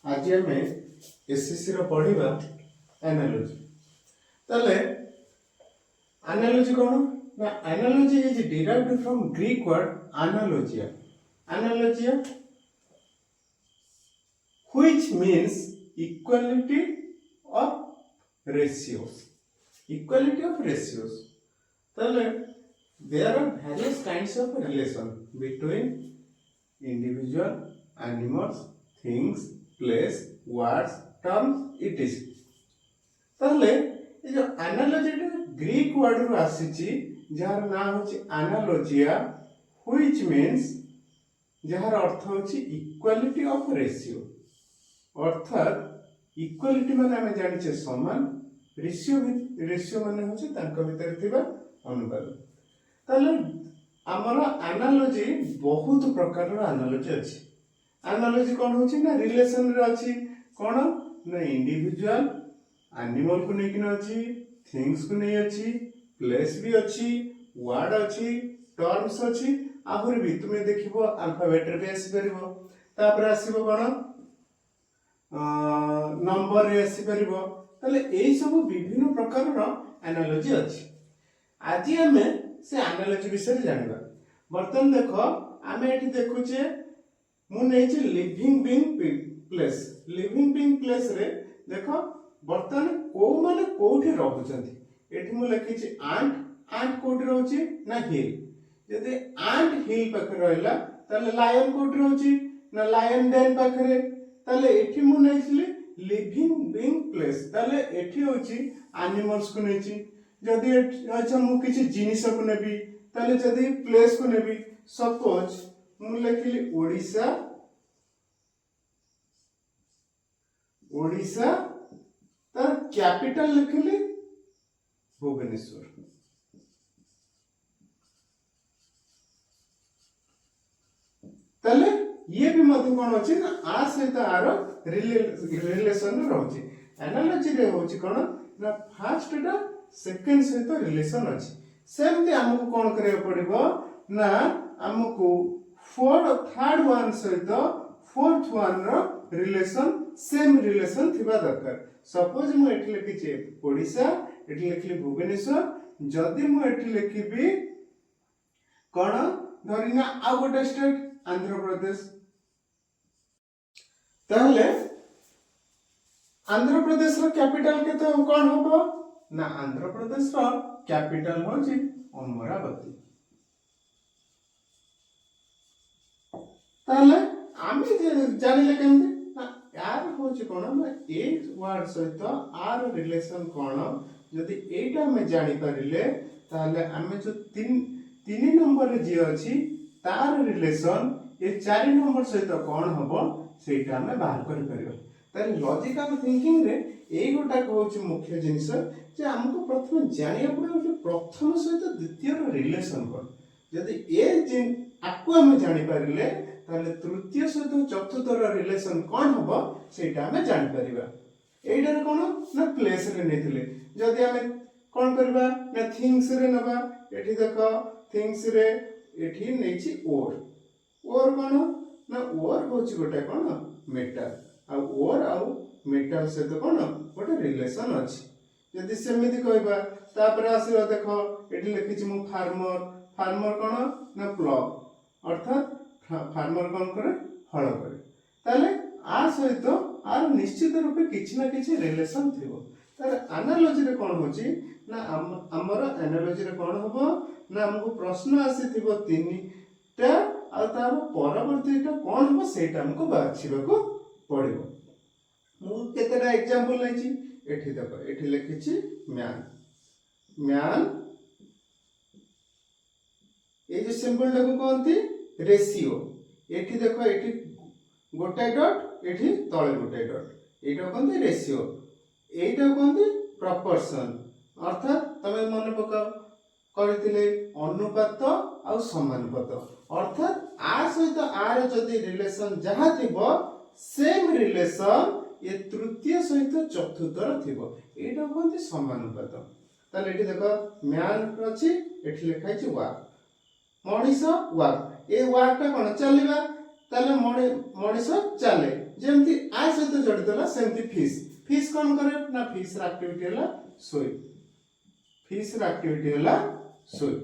आज आम एसएससी रो पढ़िबा एनालॉजी। ताले एनालॉजी कौन ना analogy is derived from Greek word analogia. Analogia which means equality of ratios. Equality of ratios. ताले there are various kinds of relation between individual, animals, things, place, words, terms, etc. ताहले ये जो analogy Greek word रू आसीची jar ना होची एनालोजिया which means jar अर्थ होची equality of ratio. अर्थात equality माने हमें जानिछे समान, रेशियो माने होची तांका भितर थिबा अनुपात। ताले आमर एनालॉजी बहुत प्रकार एनालॉजी अछि। एनालॉजी कौन होची ना रिलेशन रे अछि कौन ना इंडिविजुअल एनिमल को नेकिन अछि, थिंग्स को नै अछि, प्लेस भी अछि, वर्ड अछि, टर्म्स अछि, आहुर भी तुमे देखिबो अल्फाबेट रे आसी परिबो, तापर आसीबो कोन नंबर रे आसी परिबो। ताले एई सब विभिन्न प्रकार रो एनालॉजी अछि। आज हमें से एनालॉजी विषय जानिबा। बर्तन देखो आमे एठी देखुचे मु नेछि living being place. Living being place रे देखो बर्तन को माने कोठी रहउचंती। एठी मु लिखिछि आंट। आंट कोठी रहउची ना हिल। जदि आंट हिल पाखरे रहला ताले लायन कोठी रहउची ना लायन डेन पाखरे। ताले एठी मु नेछि लिविंग बीइंग प्लेस। ताले एठी होची एनिमल्स को नेछि। जदि अच्छा मु किछि जिनिस को नेबी ताले जदि प्लेस को नेबी सपोज मु लिखिली ओडिशा। ओडिशा तार कैपिटल लिखिली भुवनेश्वर। ताले ये भी मध्य कोन अछि ना आ सहित आर रिलेशन रहउची। एनालॉजी रे होची कोन ना फर्स्ट टा सेकंड सहित रिलेशन अछि। सेमती हमको कोन करे पड़िबो ना हमको थर्ड वन सहित fourth one row relation same relation थिबा दरकार। सपोज मु एठी लिखिछि ओडिशा, एठी लिखिली भुवनेश्वर। जदि मु एठी लिखिबी कोन धरिना आ गोटे स्टेट आंध्र प्रदेश, ताहले आंध्र प्रदेश रो कैपिटल केते कोन होबो ना आंध्र प्रदेश रो कैपिटल होची अमरावती। ताहले आमे जानिले केमते ना यार होची कोन ना ए वर्ड सहित आर रिलेशन कोन जदि एटा में जानि परिले ताहले आमे जो तीन नंबर रे जे अछि तार रिलेशन ए 4 नंबर सहित कोन हबो सेटा हमें बाहर कर परिबो। तार लॉजिकल थिंकिंग रे एई गोटा होची मुख्य जिनिस जे हमको प्रथम जानिया पड़े जे प्रथम सहित द्वितीय रो रिलेशन कोन। जदि ए आकु हम जानि परिले ताले तृतीय सहित चतुर्थ रो रिलेशन कोन हबो सेटा हमें जानि परिबा। एइडा रे कोन ना प्लेस रे नेथिले जदि हमें कोन करबा ना थिंग्स रे नबा। एठी देखो थिंग्स रे एठी नेछि ओर। ओर कोन ना ओर होछि गोटे कोन मेटल आ ओर आ मेटल सहित कोन गोटे रिलेशन अछि। यदि सेमिति कहबा तापर आसीबा देखो एठी लिखिछि मु फार्मर। फार्मर कोन ना प्लॉग अर्थात फार्मर कोन करे हल करे। ताले आ सहित आर निश्चित रूपे किछि ना किछि रिलेशन थिबो। तार एनालॉजी रे कोन होछि ना हमर एनालॉजी रे कोन होबो ना हमको प्रश्न आसीथिबो तीनटा आ तार परवर्तीटा कोन होबो सेटा हमको बाछिबा पड़िबो। मु केतेटा एग्जांपल लैछि एठी देखो एठी लिखिछि मैन। मैन ए जे सिंबल टाको कोनती रेशियो। एठी देखो एठी गोटे डॉट एठी तळे गोटे डॉट एटा कोनती रेशियो। एटा कोनती प्रपोर्शन अर्थात तमे मन पकाओ करथिले अनुपात आ समानुपात। अर्थात आ सहित आर जदि रिलेशन जहा थिबो सेम रिलेशन ये तृतीय सहित चतुर्थ रो थिबो एटा कोनती समानुपात। ताले एठी देखो मैन अछि एठी लिखाइ छि वर्क। मनीष वर्क ए वर्क टा कोन चलिबा ताले मनीष चले जेमती आ सहित जड़ित होला सेमती फिश फिश कौन करे ना फिश रा एक्टिविटी होला सोई फिश रा एक्टिविटी होला सोई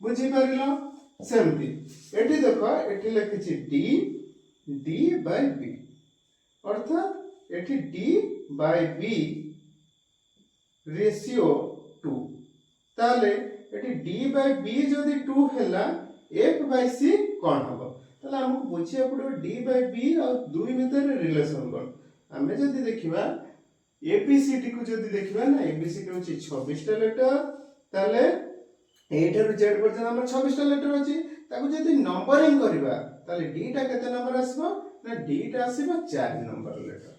बुझी परिलो सेमती एठी देखो एठी लिखिछि डी डी बाय बी अर्थात एठी डी बाय बी रेशियो 2 ताले एठी डी बाय बी जदि 2 हैला f बाय c कोन हबो ताले हमकु बुझिया पड़ो डी बाय बी और दुई भीतर रिलेशन कोन हमें जदि देखिबा एबीसीडी को जदि देखिबा ना एबीसीडी होची 26 टा लेटर ताले ए ठारु जेड पर्यंत हमर 26 टा लेटर अछि ताको जदि नंबरिंग करबा ताले डी टा केते नंबर आसबो ना डी टा आसीबो 4 नंबर लेटर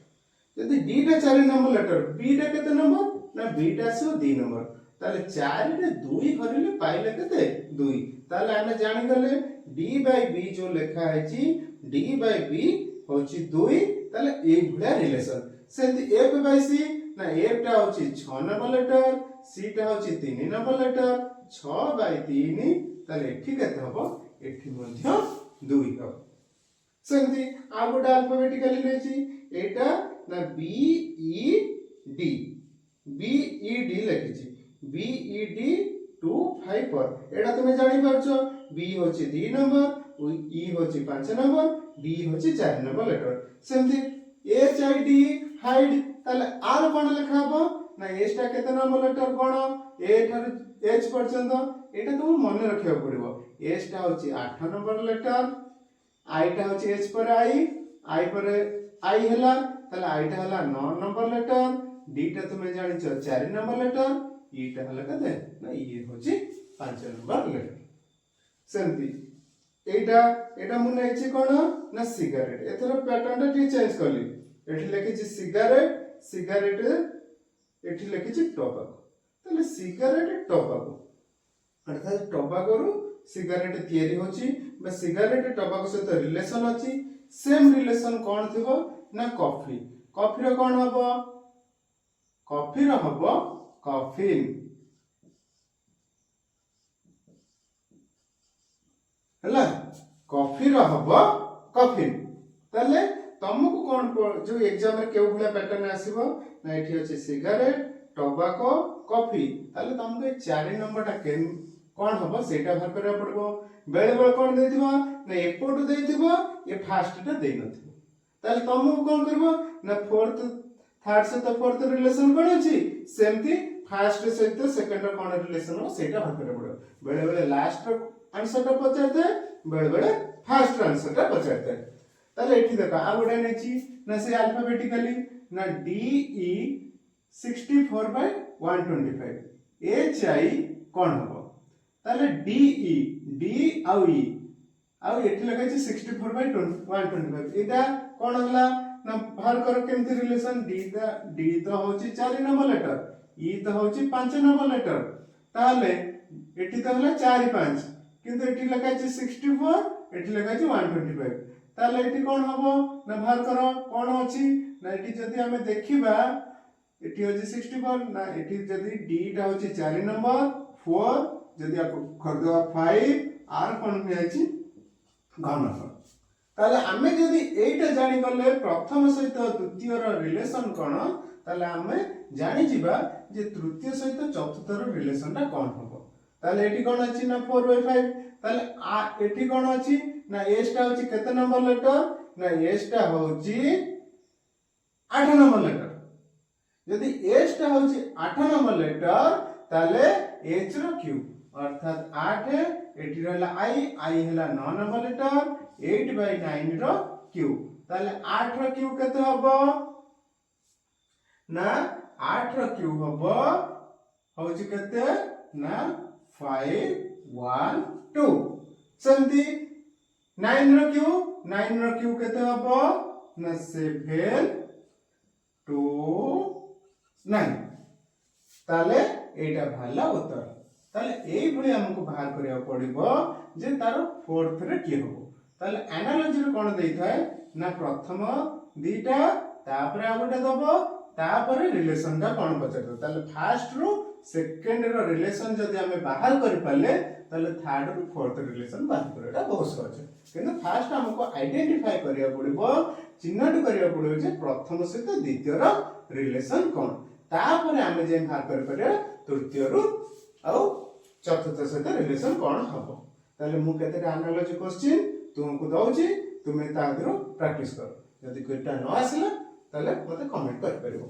जदि डी टा 4 नंबर लेटर बी टा केते नंबर ना बी टा आसीबो 2 नंबर ताले 4 रे 2 करले पाइले केते 2 ताले हमें जानि गले डी बाय बी जो लिखा है ची डी बाय बी होची 2 ताले ए भुला रिलेशन सेंति f बाय c ना f टा होची 6 नंबर लेटर c टा होची 3 नंबर लेटर 6 बाय 3 ताले एठी केते हबो एठी मध्य 2 हबो सेंति आ गोटा अल्फाबेटिकली लेची एटा ना b e d b e d लिखिची b e d 2 5 पर एटा तुमे जानि परछो b होची 3 नंबर e होची 5 नंबर d होची 4 नंबर लेटर सेंति h i d हाइड ताले आर कोन लिखा हबो ना एस टा केते नंबर लेटर कोन ए ठार एच पर्यंत एटा तुम मन रखिया पड़िबो एस टा होची 8 नंबर लेटर आई टा होची एच पर आई पर आई हला ताले आई टा हला 9 नंबर लेटर डी टा तुमे जानिचो 4 नंबर लेटर ई टा हला कते ना ई होची 5 नंबर लेटर सेंती एटा मुने एची कोन ना सिगरेट एथरो पैटर्न टा टी चेंज करली एठी लिखिछि सिगरेट सिगरेट एठी लिखिछि टोबाको तले सिगरेट टोबाको अर्थात टोबाको रु सिगरेट तयारी होछि बा सिगरेट टोबाको सहित रिलेशन अछि सेम रिलेशन कोन थिबो ना कॉफी कॉफी रो कोन हबो कॉफी रो हबो कॉफिन हला कॉफी रो हबो कॉफिन तले तुमको कौन जो एग्जाम रे केउ भला पैटर्न आसीबो ना एठी अछि सिगरेट टोबाको कॉफी ताले तुमको ए 4 नंबर टा केन कोन हबो सेटा भर करे पड़बो बेले बेले कोन देथिबो ना एपोटु देथिबो ए फास्ट टा देइ नथिबो ताले तुमको कोन करबो ना फोर्थ थर्ड से तो फोर्थ रिलेशन कोन अछि सेमती फास्ट से तो सेकंड रो कोन रिलेशन हो सेटा भर करे पड़बो बेले बेले लास्ट आंसर टा पचारते बेले बेले फास्ट आंसर टा पचारते ताले एठी देखा आ गोडा नेची ना से अल्फाबेटिकली ना D E 64 by 125 H I कोन हबो ताले डी ई डी आउ ई आउ एठी लगा छी 64 बाय 125 एटा कोन हला ना बाहर कर केमती रिलेशन डी तो होची 4 नंबर लेटर ई तो होची 5 नंबर लेटर ताले एठी तो हला 4 5 किंतु एठी लगा छी 64 एठी लगा छी 125 ताले एठी कोन हबो ना बाहर करो कोन अछि ना एठी जदी हमें देखिबा एठी होची 64 ना एठी जदी डी टा होची 4 नंबर 4 जदी आप खरदवा 5 आर कोन में अछि घनफल ताले हमें जदी एटा जानि गले प्रथम सहित द्वितीय रो रिलेशन कोन ताले हमें जानि जिबा जे तृतीय सहित चतुर्थ रो रिलेशन टा कोन हबो ताले एठी कोन अछि ना 4/5 ताले आ एठी कोन अछि ना एस टा होची केते नंबर लेटर ना एस टा होची 8 नंबर लेटर यदि एस टा होची 8 नंबर लेटर ताले एच रो क्यूब अर्थात 8 एठी रहला आई हला 9 नंबर लेटर 8/9 रो क्यूब ताले 8 रो क्यूब केते हबो ना 8 रो क्यूब हबो होची केते ना 512 सेमती 9 रो क्यूब केते हबो ना 7 2 9 ताले एटा भाला उत्तर ताले एई भली हमको बाहर करिया पड़िबो जे तारो फोर्थ रे की होबो ताले एनालॉजी रे कोन देई थाए ना प्रथम दीटा तापरे आगोटा दबो तापरे रिलेशन टा कोन बचतो ताले first row second row relation जदि आमे बाहर करि पाले ताले थर्ड रो फोर्थ रिलेशन बाहर करैटा बहुत सहज किंतु फास्ट हमको आइडेंटिफाई करिया पड़िबो चिन्हट करिया पड़िबो जे प्रथम सहित द्वितीय रो रिलेशन कोन तापर आमे जे बाहर करि परिया तृतीय रो आ चतुर्थ सहित रिलेशन कोन हबो ताले मु केते एनालॉजी क्वेश्चन तुमको दउची तुमे ता दिरो प्रैक्टिस करो यदि कोइटा न आसिला ताले मते कमेंट कर परिबो।